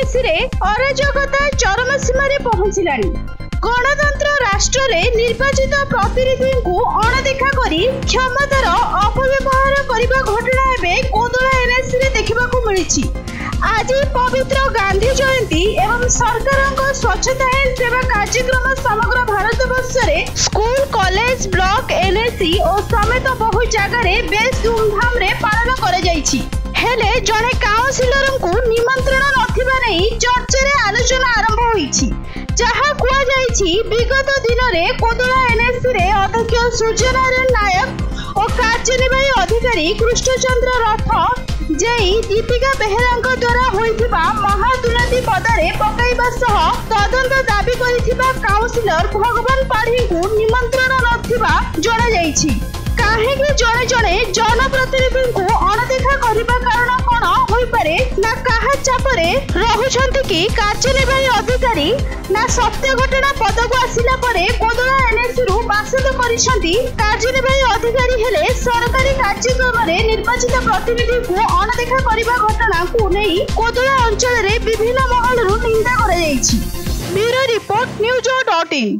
NSC रे अराजकता चरम सीमा रे पहुंचलानी। गणतंत्र राष्ट्र रे निर्वाचित प्रतिनिधि को अणदेखा करी क्षमतार अपव्यवहार करने घटना एवं कोदला एनएससी रे देखा मिली। आज पवित्र गांधी जयंती एवं सरकार स्वच्छता ही सेवा कार्यक्रम समग्र भारतवर्ष रे स्कूल कॉलेज ब्लॉक एनएससी और समेत बहु जगह बेस धूमधाम रे पालन करा जायछि। हेले जने काउंसिलर को निमंत्रण नथिबा नै चर्चा रे आलोचना आरंभ होईछि। जहा कुआ जायछि विगत दिन रे कोदला एनएससी रे अध्यक्ष सूर्यनारायण नायक और कार्यनिर्वाही अधिकारी कृष्णचंद्र रथ जेई दीपिका बेहेरा द्वारा होइथिबा महादुर्नीति पदारे पकाइबा सह तदंत दाबी करिथिबा काउंसिलर भगवान पाढ़ी को निमंत्रण नथिबा जणा जायछि। काहेकि जणे जणे जनप्रतिनिधि को अणदेखा करबा कारण कोन होई पारे ना काहा चापरे रहुछंती कि कार्यनिर्वाही अधिकारी ना सत्य घटना पदक आसिला परे कोदला एनएससी रु बासद करिसंती। कार्यनिर्वाही अधिकारी हेले सरकारी कार्यक्रम रे निर्वाचित प्रतिनिधि को अणदेखा करबा घटना को नै कोदला अंचल रे विभिन्न महल रु निंदा करा जायछि। Bureau report news.in.